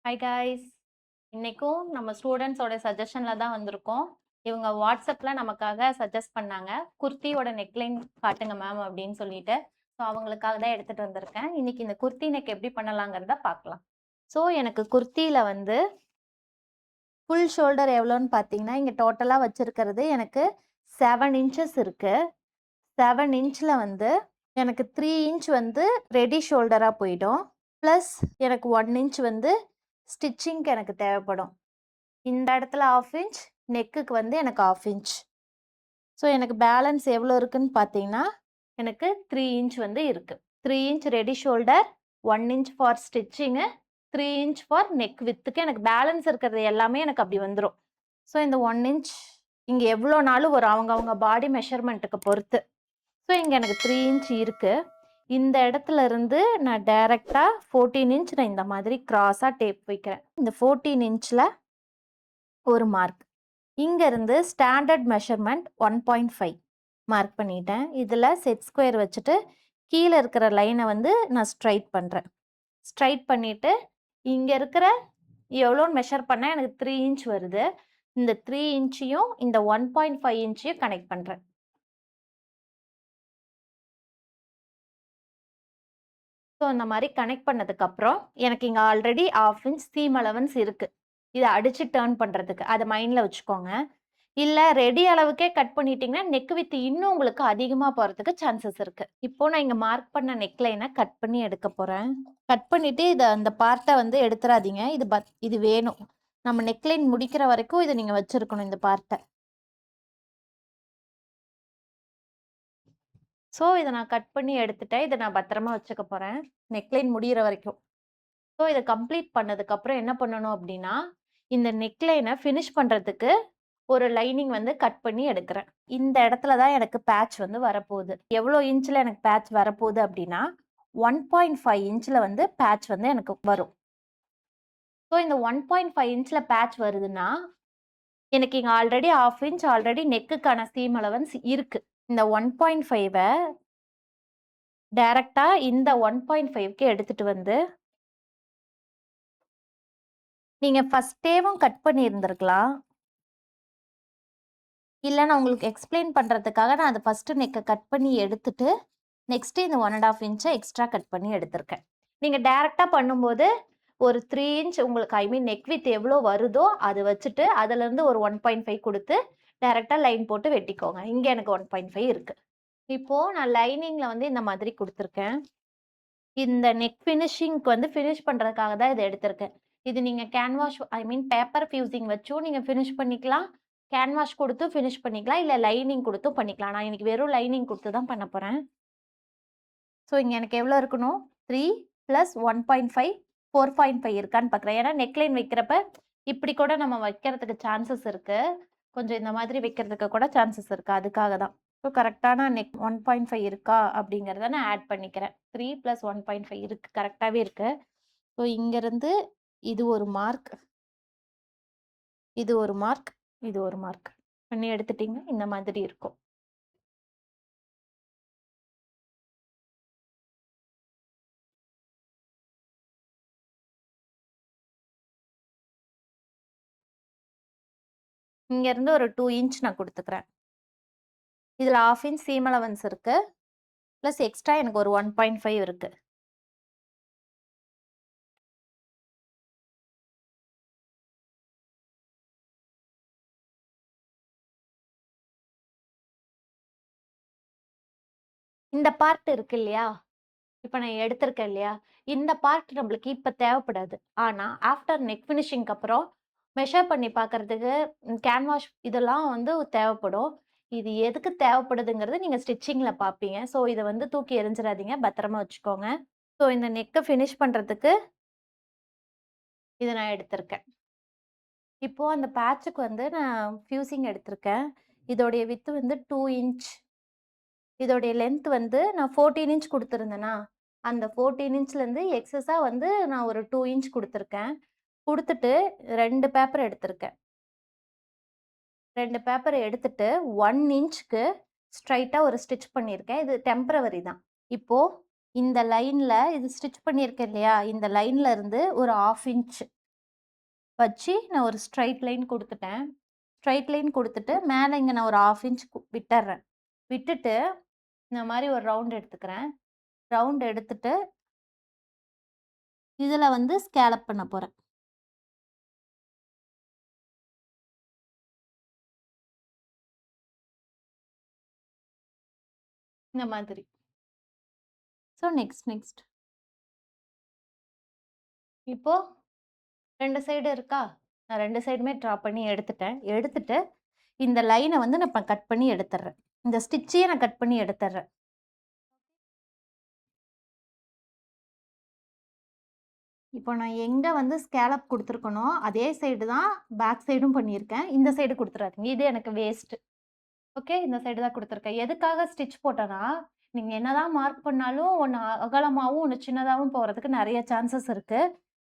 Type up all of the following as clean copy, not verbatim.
Hi guys. இன்னைக்கும் நம்ம ஸ்டூடெண்ட்ஸோட சஜஷனில் தான் வந்திருக்கோம். இவங்க வாட்ஸ்அப்பில் நமக்காக சஜஸ்ட் பண்ணாங்க, குர்த்தியோட நெக்லைன் காட்டுங்க மேம் அப்படின்னு சொல்லிட்டு. ஸோ அவங்களுக்காக தான் எடுத்துகிட்டு வந்திருக்கேன். இன்னைக்கு இந்த குர்த்தி நெக் எப்படி பண்ணலாங்கிறத பார்க்கலாம். ஸோ எனக்கு குர்த்தியில் வந்து ஃபுல் ஷோல்டர் எவ்வளோன்னு பார்த்தீங்கன்னா, இங்கே டோட்டலாக வச்சுருக்கிறது எனக்கு 7 இன்ச்சஸ் இருக்குது. 7 இன்ச்சில் வந்து எனக்கு 3 இன்ச் வந்து ரெடி ஷோல்டராக போயிடும். ப்ளஸ் எனக்கு 1 இன்ச் வந்து ஸ்டிச்சிங்க்கு எனக்கு தேவைப்படும். இந்த இடத்துல 1/2 இன்ச், நெக்குக்கு வந்து எனக்கு 1/2 இன்ச். ஸோ எனக்கு பேலன்ஸ் எவ்வளோ இருக்குன்னு பார்த்தீங்கன்னா, எனக்கு 3 இன்ச் வந்து இருக்குது. 3 inch ready shoulder, 1 inch for stitching, 3 inch for neck வித்துக்கு எனக்கு பேலன்ஸ் இருக்கிறது எல்லாமே எனக்கு அப்படி வந்துடும். ஸோ இந்த 1 இன்ச் இங்கே எவ்வளோ நாளும் வரும் அவங்க பாடி மெஷர்மெண்ட்டுக்கு பொறுத்து. ஸோ இங்கே எனக்கு 3 இன்ச் இருக்குது. இந்த இடத்துல இருந்து நான் டைரெக்டாக 14 இன்ச் நான் இந்த மாதிரி கிராஸாக டேப் வைக்கிறேன். இந்த 14 இன்ச்சில் ஒரு மார்க். இங்கேருந்து ஸ்டாண்டர்ட் மெஷர்மெண்ட் 1.5 மார்க் பண்ணிட்டேன். இதில் செட் ஸ்கொயர் வச்சுட்டு கீழே இருக்கிற லைனை வந்து நான் ஸ்ட்ரைட் பண்ணுறேன். ஸ்ட்ரைட் பண்ணிவிட்டு இங்கே இருக்கிற எவ்வளோன்னு மெஷர் பண்ணால் எனக்கு 3 இன்ச் வருது. இந்த 3 இன்ச்சையும் இந்த 1.5 இன்ச்சையும் கனெக்ட் பண்ணுறேன். ஸோ அந்த மாதிரி கனெக்ட் பண்ணதுக்கப்புறம் எனக்கு இங்கே ஆல்ரெடி 1/2 இன்ச் சீம் அலவன்ஸ் இருக்குது. இதை அடித்து டேர்ன் பண்ணுறதுக்கு அதை மைண்டில் வச்சுக்கோங்க. இல்லை ரெடி அளவுக்கே கட் பண்ணிட்டீங்கன்னா நெக் வித் இன்னும் உங்களுக்கு அதிகமாக போகிறதுக்கு சான்சஸ் இருக்குது. இப்போ நான் இங்கே மார்க் பண்ண நெக்லைனை கட் பண்ணி எடுக்க போகிறேன். கட் பண்ணிவிட்டு இதை அந்த பார்ட்டை வந்து எடுத்துடாதீங்க. இது வேணும். நம்ம நெக்லைன் முடிக்கிற வரைக்கும் இதை நீங்கள் வச்சுருக்கணும் இந்த பார்ட்டை. ஸோ இதை நான் கட் பண்ணி எடுத்துட்டேன். இதை நான் பத்திரமா வச்சுக்க போகிறேன் நெக்லைன் முடிகிற வரைக்கும். ஸோ இதை கம்ப்ளீட் பண்ணதுக்கப்புறம் என்ன பண்ணணும் அப்படின்னா, இந்த நெக்லைனை ஃபினிஷ் பண்ணுறதுக்கு ஒரு லைனிங் வந்து கட் பண்ணி எடுக்கிறேன். இந்த இடத்துல தான் எனக்கு பேட்ச் வந்து வரப்போகுது. எவ்வளோ இன்ச்சில் எனக்கு பேட்ச் வரப்போகுது அப்படின்னா 1.5 இன்ச்சில் வந்து பேட்ச் வந்து எனக்கு வரும். ஸோ இந்த 1.5 இன்ச்சில் பேட்ச் வருதுன்னா எனக்கு இங்கே ஆல்ரெடி 1/2 இன்ச் ஆல்ரெடி நெக்குக்கான சீம் அலவன்ஸ் இருக்குது. இந்த 1.5ஐ டைரெக்டாக இந்த 1.5க்கு எடுத்துகிட்டு வந்து நீங்கள் ஃபஸ்ட்டேவும் கட் பண்ணியிருந்திருக்கலாம். இல்லை நான் உங்களுக்கு எக்ஸ்பிளைன் பண்ணுறதுக்காக நான் அதை ஃபஸ்ட்டு நெக்கை கட் பண்ணி எடுத்துட்டு நெக்ஸ்ட்டு இந்த 1.5 இன்ச்சை எக்ஸ்ட்ரா கட் பண்ணி எடுத்திருக்கேன். நீங்கள் டேரெக்டாக பண்ணும்போது ஒரு 3 இன்ச் உங்களுக்கு நெக் வித் எவ்வளோ வருதோ அதை வச்சுட்டு அதுலேருந்து ஒரு 1.5 கொடுத்து டேரெக்டாக லைன் போட்டு வெட்டிக்கோங்க. இங்கே எனக்கு 1.5 இருக்குது. இப்போது நான் லைனிங்கில் வந்து இந்த மாதிரி கொடுத்துருக்கேன். இந்த நெக் ஃபினிஷிங்க்கு வந்து ஃபினிஷ் பண்ணுறதுக்காக தான் இதை எடுத்திருக்கேன். இது நீங்கள் கேன்வாஷ் பேப்பர் ஃபியூசிங் வச்சும் நீங்கள் ஃபினிஷ் பண்ணிக்கலாம். கேன்வாஷ் கொடுத்து ஃபினிஷ் பண்ணிக்கலாம். இல்லை லைனிங் கொடுத்தும் பண்ணிக்கலாம். நான் இன்னைக்கு வெறும் லைனிங் கொடுத்து தான் பண்ண போகிறேன். ஸோ இங்கே எனக்கு எவ்வளோ இருக்கணும்? 3 + 1.5 4.5 இருக்கான்னு பார்க்குறேன். ஏன்னா நெக்லைன் வைக்கிறப்ப இப்படி கூட நம்ம வைக்கிறதுக்கு சான்சஸ் இருக்குது. கொஞ்சம் இந்த மாதிரி வைக்கிறதுக்கு கூட சான்சஸ் இருக்குது. அதுக்காக தான். ஸோ கரெக்டான நெக் 1.5 இருக்கா அப்படிங்கிறத நான் ஆட் பண்ணிக்கிறேன். 3 + 1.5 இருக்குது, கரெக்டாகவே இருக்குது. ஸோ இங்கேருந்து இது ஒரு மார்க், இது ஒரு மார்க், இது ஒரு மார்க் பண்ணி எடுத்துட்டிங்கன்னா இந்த மாதிரி இருக்கும். இங்கேருந்து ஒரு 2 இன்ச் நான் கொடுத்துக்கிறேன். இதில் 1/2 இன்ச் சீம் அலவன்ஸ் இருக்குது. ப்ளஸ் எக்ஸ்ட்ரா எனக்கு ஒரு 1.5 இருக்குது. இந்த பார்ட் இருக்கு இல்லையா, இப்போ நான் எடுத்திருக்கேன் இல்லையா, இந்த பார்ட் நம்மளுக்கு இப்போ தேவைப்படாது. ஆனால் ஆஃப்டர் நெக் ஃபினிஷிங்க்கு அப்புறம் மெஷர் பண்ணி பார்க்கறதுக்கு கேன்வாஷ் இதெல்லாம் வந்து தேவைப்படும். இது எதுக்கு தேவைப்படுதுங்கிறது நீங்கள் ஸ்டிச்சிங்கில் பார்ப்பீங்க. ஸோ இதை வந்து தூக்கி எறிஞ்சிடாதீங்க, பத்திரமா வச்சுக்கோங்க. ஸோ இந்த நெக்கை ஃபினிஷ் பண்ணுறதுக்கு இதை நான் எடுத்திருக்கேன். இப்போது அந்த பேட்சுக்கு வந்து நான் ஃபியூசிங் எடுத்திருக்கேன். இதோடைய வித்து வந்து 2 இன்ச். இதோடைய லென்த் வந்து நான் 14 இன்ச் கொடுத்துருந்தேனா, அந்த 14 இன்ச்லேருந்து எக்ஸஸாக வந்து நான் ஒரு 2 இன்ச் கொடுத்துருக்கேன். கொடுத்துட்டு 2 பேப்பர் எடுத்திருக்கேன். 2 பேப்பர் எடுத்துட்டு 1 இன்ச்சுக்கு ஸ்ட்ரைட்டாக ஒரு ஸ்டிச் பண்ணியிருக்கேன். இது டெம்பரவரி தான். இப்போது இந்த லைனில் இது ஸ்டிச் பண்ணியிருக்கேன் இல்லையா, இந்த லைனில் இருந்து ஒரு 1/2 இன்ச் வச்சு நான் ஒரு ஸ்ட்ரைட் லைன் குடுத்துட்டேன். ஸ்ட்ரைட் லைன் குடுத்துட்டு, மேல இங்க நான் ஒரு 1/2 இன்ச் விட்டுர்றேன். விட்டுட்டு, இந்த மாரி ஒரு ரவுண்ட் எடுத்துக்கிறேன். ரவுண்ட் எடுத்துட்டு, இதுல வந்து ஸ்கேலப் பண்ண போறேன். இந்த மாதிரி. So next. இப்போ 2 சைடு இருக்கா? நான் 2 சைடுமே ட்ரா பண்ணி எடுத்துட்டேன். எடுத்துட்டு, இந்த லைன வந்து நான் இப்ப கட் பண்ணி எடுத்துர்றேன். இந்த ஸ்டிச்சையே நான் கட் பண்ணி எடுத்துர்றேன். இப்போ நான் எங்க வந்து ஸ்கேலப் குடுத்துருக்கனோ, அதே சைடு தான் பேக் சைடும் பண்ணியிருக்கேன். இந்த சைடு குடுத்துறாதீங்க. இது எனக்கு வேஸ்ட். ஓகே. இந்த சைடு தான் குடுத்துருக்கேன். எதுக்காக ஸ்டிச் போட்டேன்னா, நீங்க என்னதான் மார்க் பண்ணாலும், ஒண்ணு அகலமாவும், ஒண்ணு சின்னதாவும் போறதுக்கு நெறைய சான்சஸ் இருக்கு.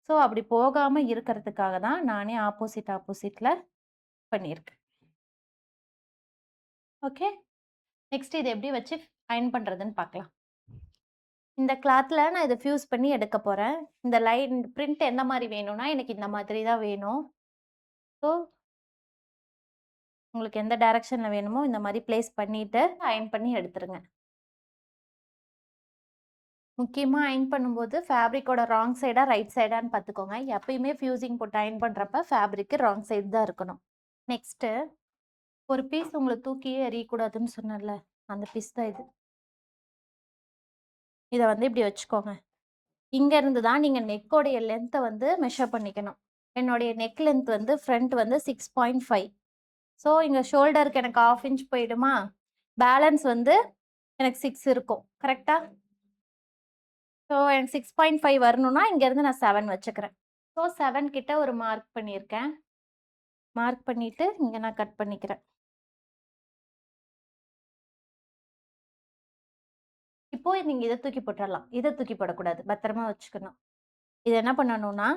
ஸோ, அப்படி போகாம இருக்கிறதுக்காக தான் நானே ஆப்போசிட்ல பண்ணியிருக்கேன். ஓகே. நெக்ஸ்ட் இத எப்படி வச்சு அயர்ன் பண்றதுன்னு பார்க்கலாம். இந்த கிளாத்ல நான் இத ஃபியூஸ் பண்ணி எடுக்க போறேன். இந்த லைன் பிரிண்ட் எந்த மாரி வேணும்னா, எனக்கு இந்த மாதிரி தான் வேணும். ஸோ, உங்களுக்கு எந்த டைரக்ஷன்ல வேணுமோ இந்த மாரி பிளேஸ் பண்ணிட்டு, அயர்ன் பண்ணி எடுத்துருங்க. முக்கியமா அயர்ன் பண்ணும்போது ஃபேப்ரிக்கோட ராங் சைடா, ரைட் சைடான்னு பார்த்துக்கோங்க. எப்பயுமே ஃபியூசிங் போட்டு அயர்ன் பண்றப்ப ஃபேப்ரிக் ராங் சைடு தான் இருக்கணும். நெக்ஸ்ட்டு ஒரு பீஸ் உங்களுக்கு தூக்கியே எறியக்கூடாதுன்னு சொன்னேன்ல, அந்த பீஸ் தான் இது. இத வந்து இப்படி வச்சுக்கோங்க. இங்க இருந்து தான் நீங்க நெக்கோடைய லென்த்த வந்து மெஷர் பண்ணிக்கணும். என்னுடைய நெக் லென்த் வந்து ஃப்ரண்ட் வந்து 6.5. ஸோ, இங்க ஷோல்டருக்கு எனக்கு 1/2 இன்ச் போயிடுமா? பேலன்ஸ் வந்து எனக்கு 6 இருக்கும். கரெக்ட்டா? ஸோ, எனக்கு 6.5 வரணும்னா, இங்கருந்து நான் 7 வச்சுக்கிறேன். ஸோ, 7 கிட்ட ஒரு மார்க் பண்ணியிருக்கேன். மார்க் பண்ணிட்டு, இங்க நான் கட் பண்ணிக்கிறேன். இப்போ நீங்க இத தூக்கி போட்டுறலாம். இத தூக்கி போடக்கூடாது. பத்திரமா வச்சுக்கணும். இது என்ன பண்ணணும்னா,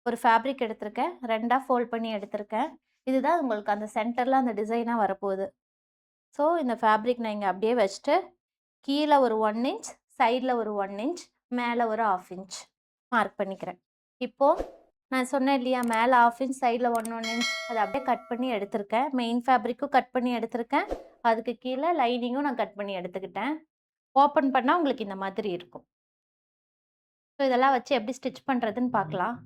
ஒரு ஃபேப்ரிக் எடுத்திருக்கேன். 2ஆ ஃபோல்ட் பண்ணி எடுத்திருக்கேன். இதுதான் உங்களுக்கு அந்த சென்டர்ல அந்த டிசைனா வரப்போகுது. ஸோ, இந்த ஃபேப்ரிக் நான் இங்க அப்படியே வச்சுட்டு, கீழ ஒரு 1 இன்ச், சைட்ல ஒரு 1 இன்ச், மேல ஒரு 1/2 இன்ச் மார்க் பண்ணிக்கிறேன். இப்போ நான் சொன்னேன் இல்லையா, மேல 1/2 இன்ச், சைட்ல 1 இன்ச் அத அப்படியே கட் பண்ணி எடுத்திருக்கேன். மெயின் ஃபேப்ரிக்கும் கட் பண்ணி எடுத்திருக்கேன். அதுக்கு கீழ லைனிங்கும் நான் கட் பண்ணி எடுத்துக்கிட்டேன். ஓப்பன் பண்ணா உங்களுக்கு இந்த மாதிரி இருக்கும். ஸோ இதெல்லாம் வச்சு எப்படி ஸ்டிச் பண்றதுன்னு பார்க்கலாம்.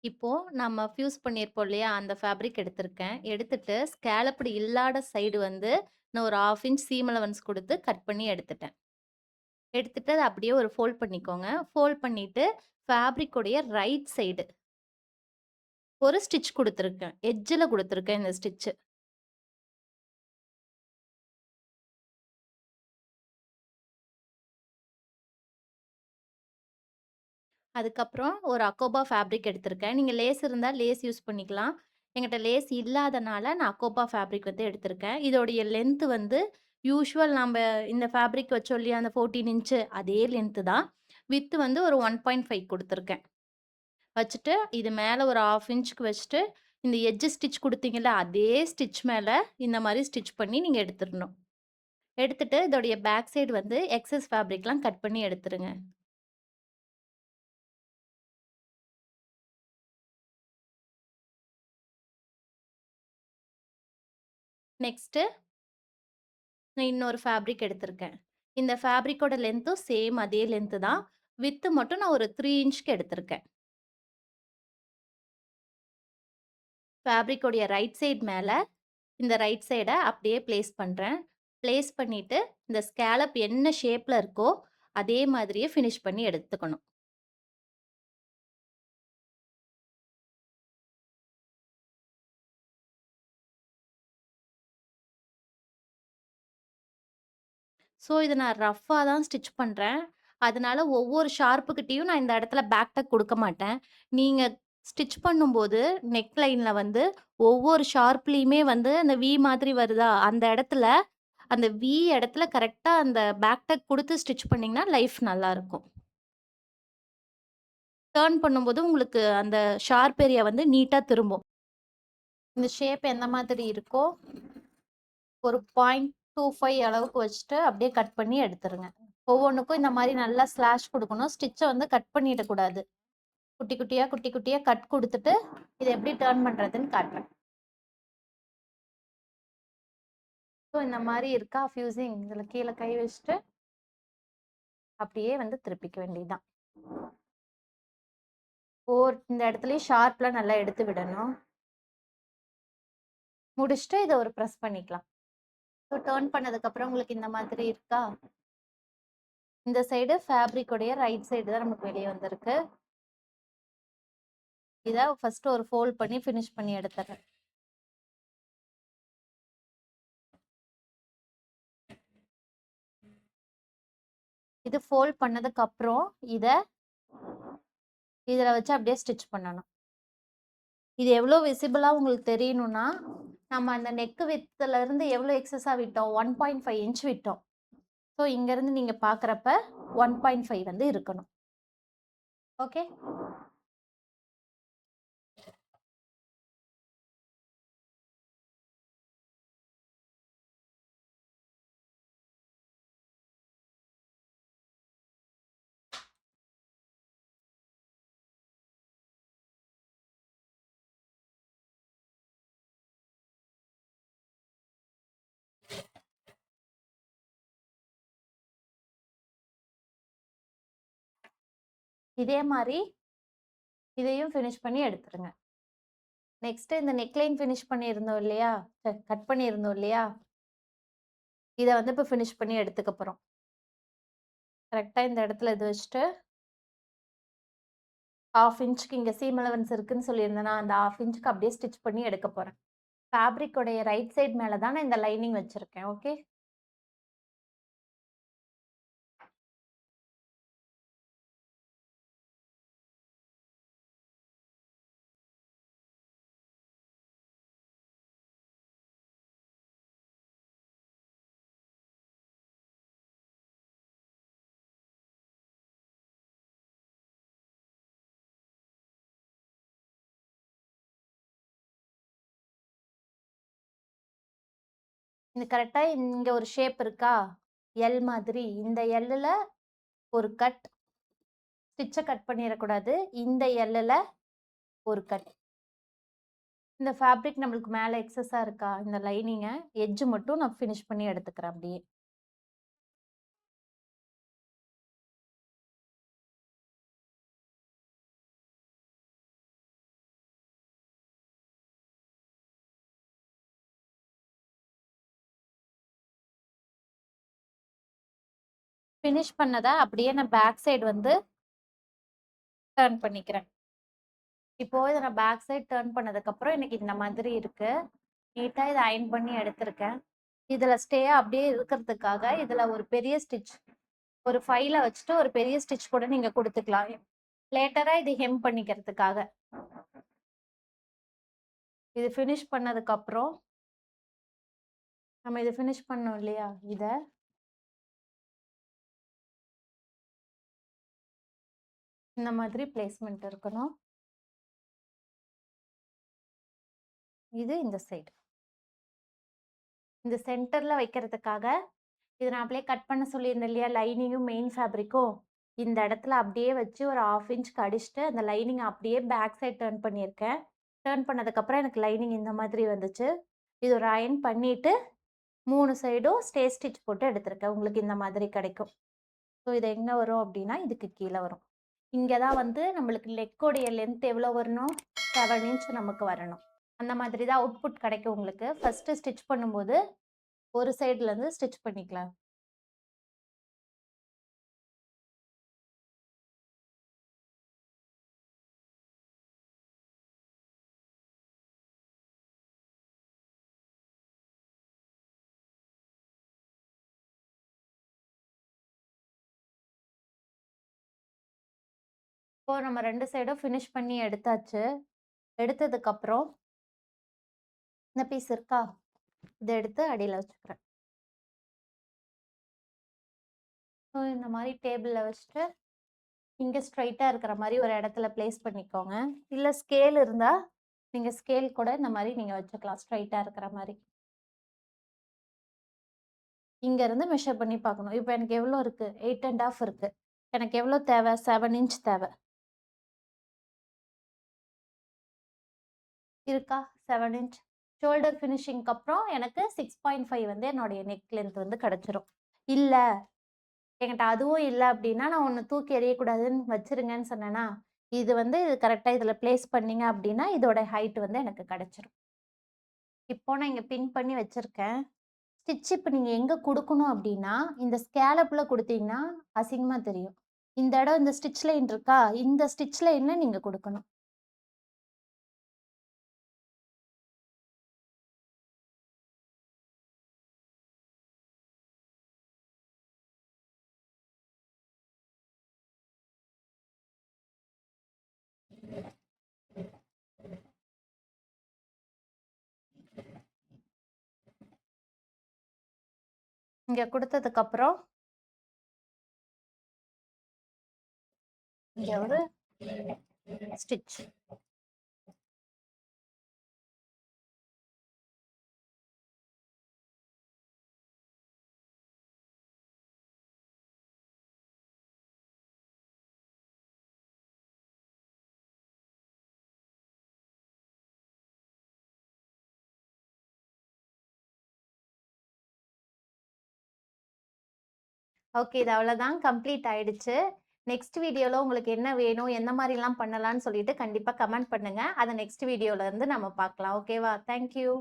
இப்போ நம்ம ஃபியூஸ் பண்ணியிருப்போம் இல்லையா, அந்த ஃபேப்ரிக் எடுத்திருக்கேன். எடுத்துட்டு ஸ்கேலப்டு இல்லாத சைடு வந்து நான் ஒரு 1/2 இன்ச் சீம் அலவன்ஸ் குடுத்து கட் பண்ணி எடுத்துட்டேன். எடுத்துட்டு அத அப்படியே ஒரு ஃபோல்ட் பண்ணிக்கோங்க. ஃபோல்ட் பண்ணிட்டு ஃபேப்ரிக்குடைய ரைட் சைடு ஒரு ஸ்டிச் குடுத்துருக்கேன். எட்ஜ்ல குடுத்துருக்கேன் இந்த ஸ்டிச்சு. அதுக்கப்புறம் ஒரு அக்கோபா ஃபேப்ரிக் எடுத்திருக்கேன். நீங்க லேஸ் இருந்தா லேஸ் யூஸ் பண்ணிக்கலாம். என்கிட்ட லேஸ் இல்லாதனால நான் அக்கோபா ஃபேப்ரிக் வந்து எடுத்திருக்கேன். இதோடைய லென்த் வந்து யூசுவல் நம்ப இந்த ஃபேப்ரிக் வச்சோம் இல்லையா, அந்த 14 இன்ச்சு அதே லென்த் தான். விட்த் வந்து ஒரு 1.5 குடுத்துருக்கேன். வச்சுட்டு இது மேல ஒரு 1/2 இன்ச்சுக்கு வச்சுட்டு, இந்த எட்ஜ் ஸ்டிச் குடுத்தீங்கல்ல, அதே ஸ்டிச் மேல இந்த மாரி ஸ்டிச் பண்ணி நீங்க எடுத்துறணும். எடுத்துட்டு இதோடைய பேக் சைடு வந்து எக்ஸஸ் ஃபேப்ரிக்லாம் கட் பண்ணி எடுத்துருங்க. நெக்ஸ்ட்டு நான் இன்னொரு ஃபேப்ரிக் எடுத்திருக்கேன். இந்த ஃபேப்ரிக்கோட லென்த்தும் சேம் அதே லென்த்து தான். விட்த் மட்டும் நான் ஒரு 3 இன்ச்க்கு எடுத்திருக்கேன். ஃபேப்ரிக்கோடைய ரைட் சைடு மேல இந்த ரைட் சைட அப்படியே பிளேஸ் பண்றேன். பிளேஸ் பண்ணிட்டு இந்த ஸ்கேலப் என்ன ஷேப்ல இருக்கோ, அதே மாதிரியே ஃபினிஷ் பண்ணி எடுத்துக்கணும். ஸோ, இத நான் ரஃப்பா தான் ஸ்டிச் பண்றேன். அதனால ஒவ்வொரு ஷார்ப்புகிட்டயும் நான் இந்த இடத்துல பேக் டக் குடுக்க மாட்டேன். நீங்க ஸ்டிச் பண்ணும்போது நெக் லைன்ல வந்து ஒவ்வொரு ஷார்ப்லயுமே வந்து அந்த வி மாதிரி வருதா, அந்த இடத்துல அந்த வி இடத்துல கரெக்ட்டா அந்த பேக் டக் குடுத்து ஸ்டிச் பண்ணீங்கன்னா, லைஃப் நல்லாருக்கும். டர்ன் பண்ணும்போது உங்களுக்கு அந்த ஷார்ப் ஏரியா வந்து நீட்டா திரும்பும். இந்த ஷேப் எந்த மாதிரி இருக்கோ, ஒரு 0.25 அளவுக்கு வச்சுட்டு அப்படியே கட் பண்ணி எடுத்துருங்க. ஒவ்வொன்னுக்கும் இந்த மாரி நல்லா ஸ்லாஷ் குடுக்கணும். ஸ்டிச்ச வந்து கட் பண்ணிடக்கூடாது. குட்டி குட்டியா கட் குடுத்துட்டு, இத எப்படி டர்ன் பண்றதுன்னு காட்டுறேன். ஸோ இந்த மாரி இருக்கா ஃபியூசிங். இதுல கீழ கை வச்சுட்டு, அப்படியே வந்து திருப்பிக்க வேண்டியது தான். இந்த இடத்துலயும் ஷார்ப்லாம் நல்லா எடுத்து விடணும். முடிச்சுட்டு இத ஒரு பிரஸ் பண்ணிக்கலாம். ஸோ டர்ன் பண்ணதுக்கப்புறம் உங்களுக்கு இந்த மாதிரி இருக்கா? இந்த சைடு ஃபேப்ரிக் உடைய ரைட் சைடு தான் நமக்கு வெளிய வந்திருக்கு. இத ஃபர்ஸ்ட் ஒரு ஃபோல்ட் பண்ணி ஃபினிஷ் பண்ணி எடுத்துறேன். இது ஃபோல்ட் பண்ணதுக்கு அப்புறம் இதுல வச்சு அப்படியே ஸ்டிச் பண்ணணும். இது எவ்வளோ விசிபிளா உங்களுக்கு தெரியணும்னா, நம்ம அந்த நெக் விட்த்ல இருந்து எவ்வளோ எக்ஸஸா விட்டோம்? 1.5 இன்ச் விட்டோம். ஸோ இங்க இருந்து நீங்க பார்க்குறப்ப 1.5 வந்து இருக்கணும். ஓகே. இதே மாரி இதையும் ஃபினிஷ் பண்ணி எடுத்துருங்க. நெக்ஸ்ட் இந்த நெக்லைன் ஃபினிஷ் பண்ணியிருந்தோம் இல்லையா? கட் பண்ணியிருந்தோம் இல்லையா? இத வந்து இப்ப ஃபினிஷ் பண்ணி எடுத்துக்க போறோம். கரெக்ட்டா இந்த இடத்துல இது வச்சுட்டு 1/2 இன்ச்சுக்கு இங்க சீம் அலவன்ஸ் இருக்குன்னு சொல்லியிருந்தேனா, அந்த 1/2 இன்ச்சுக்கு அப்படியே ஸ்டிச் பண்ணி எடுக்க போறேன். ஃபேப்ரிக் உடைய ரைட் சைடு மேல தான் நான் இந்த லைனிங் வச்சிருக்கேன். ஓகே. இது கரெக்ட்டா இங்க ஒரு ஷேப் இருக்கா? எல் மாதிரி. இந்த எல்லுல ஒரு கட். ஸ்டிச்ச கட் பண்ணிறக்கூடாது. இந்த எல்லுல ஒரு கட். இந்த ஃபேப்ரிக் நம்மளுக்கு மேல எக்ஸஸா இருக்கா? இந்த லைனிங்க, எட்ஜ் மட்டும் நான் ஃபினிஷ் பண்ணி எடுத்துக்கிறேன் அப்படியே. ஃபினிஷ் பண்ணத அப்படியே நான் பேக் சைடு வந்து டர்ன் பண்ணிக்கிறேன். இப்போ இத நான் பேக் சைடு டர்ன் பண்ணதுக்கப்புறம் எனக்கு இந்த மாதிரி இருக்கு. நீட்டா இத அயர்ன் பண்ணி எடுத்திருக்கேன். இதுல ஸ்டேயா அப்படியே இருக்கிறதுக்காக, இதுல ஒரு பெரிய ஸ்டிச் ஒரு ஃபைல வச்சுட்டு ஒரு பெரிய ஸ்டிச் கூட நீங்க குடுத்துக்கலாம். லேட்டரா இது ஹெம் பண்ணிக்கிறதுக்காக. இது ஃபினிஷ் பண்ணதுக்கப்புறம், நம்ம இத ஃபினிஷ் பண்ணோம் இல்லையா? இந்த மாதிரி பிளேஸ்மென்ட் இருக்கணும். இது இந்த சைடு. இந்த சென்டர்ல வைக்கிறதுக்காக, இத நான் அப்படியே கட் பண்ண சொல்லியிருந்தேன் இல்லையா? லைனிங்கும், மெயின் ஃபேப்ரிக்கும். இந்த இடத்துல அப்படியே வச்சு ஒரு 1/2 இன்ச்க்கு அடிச்சுட்டு, அந்த லைனிங் அப்படியே பேக் சைடு டர்ன் பண்ணியிருக்கேன். டர்ன் பண்ணதுக்கப்புறம் எனக்கு லைனிங் இந்த மாதிரி வந்துச்சு. இது ஒரு அயர்ன் பண்ணிட்டு, 3 சைடும் ஸ்டே ஸ்டிச் போட்டு எடுத்திருக்கேன். உங்களுக்கு இந்த மாதிரி கிடைக்கும். ஸோ இது எங்க வரும் அப்படின்னா, இதுக்கு கீழ வரும். இங்க தான் வந்து நம்மளுக்கு லெக்கோடைய லென்த் எவ்வளோ வரணும்? 7 இன்ச் நமக்கு வரணும். அந்த மாதிரி தான் அவுட்புட் கிடைக்கும் உங்களுக்கு. ஃபர்ஸ்ட் ஸ்டிச் பண்ணும்போது, ஒரு சைடுல இருந்து ஸ்டிச் பண்ணிக்கலாம். இப்போ நம்ம 2 சைடும் ஃபினிஷ் பண்ணி எடுத்தாச்சு. எடுத்ததுக்கப்புறம், இந்த பீஸ் இருக்கா? இத எடுத்து அடியில வச்சுக்கிறேன். ஸோ இந்த மாரி டேபிள்ல வச்சுட்டு, இங்க ஸ்ட்ரெய்ட்டா இருக்கிற மாரி ஒரு இடத்துல பிளேஸ் பண்ணிக்கோங்க. இல்ல ஸ்கேல் இருந்தா, நீங்க ஸ்கேல் கூட இந்த மாரி நீங்க வச்சுக்கலாம். ஸ்ட்ரெய்ட்டா இருக்கிற மாரி. இங்க இருந்து மெஷர் பண்ணி பார்க்கணும். இப்ப எனக்கு எவ்வளோ இருக்கு? 8 1/2 இருக்கு. எனக்கு எவ்வளோ தேவை? 7 இன்ச் தேவை. இருக்கா 7 இன்ச். ஷோல்டர் ஃபினிஷிங்க்கு அப்புறம் எனக்கு 6.5 வந்து என்னுடைய நெக் லென்த் வந்து கிடைச்சிரும். இல்ல என்கிட்ட அதுவும் இல்ல அப்படின்னா, நான் ஒண்ணு தூக்கி எறியக்கூடாதுன்னு வச்சிருங்கன்னு சொன்னேனா, இது வந்து கரெக்ட்டா இதுல பிளேஸ் பண்ணீங்க அப்படின்னா, இதோட ஹைட் வந்து எனக்கு கிடைச்சிரும். இப்போ நான் இங்க பின் பண்ணி வச்சிருக்கேன். ஸ்டிட்ச் இப்ப நீங்க எங்க குடுக்கணும் அப்படின்னா, இந்த ஸ்கேலப்ல குடுத்தீங்கன்னா அசிங்கமா தெரியும். இந்த இடம் இந்த ஸ்டிட்ச் லைன் இருக்கா? இந்த ஸ்டிட்ச் லைன்ல நீங்க குடுக்கணும். இங்க குடுத்ததுக்கு அப்புறம், இங்க ஒரு ஸ்டிட்ச். ஓகே. இது அவ்வளோதான். கம்ப்ளீட் ஆயிடுச்சு. நெக்ஸ்ட் வீடியோல உங்களுக்கு என்ன வேணும்? எந்த மாரிலாம் பண்ணலான்னு சொல்லிட்டு கண்டிப்பா கமெண்ட் பண்ணுங்க. அத நெக்ஸ்ட் வீடியோல இருந்து நம்ம பார்க்கலாம். ஓகேவா? Thank you.